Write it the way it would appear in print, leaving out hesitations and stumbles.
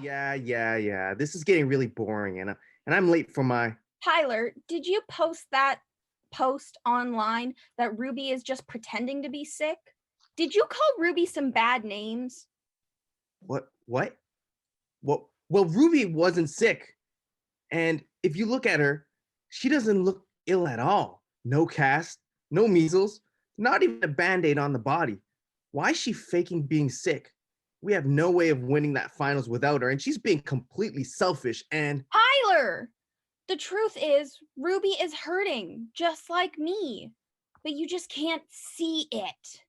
Yeah. This is getting really boring, and I'm late for my Tyler, did you post that post online that Ruby is just pretending to be sick? Did you call Ruby some bad names? what? Well, Ruby wasn't sick, and if you look at her, she doesn't look ill at all. No cast, no measles, not even a band-aid on the body. Why is she faking being sick? We have no way of winning that finals without her, and she's being completely selfish and Tyler! The truth is, Ruby is hurting, just like me. But you just can't see it.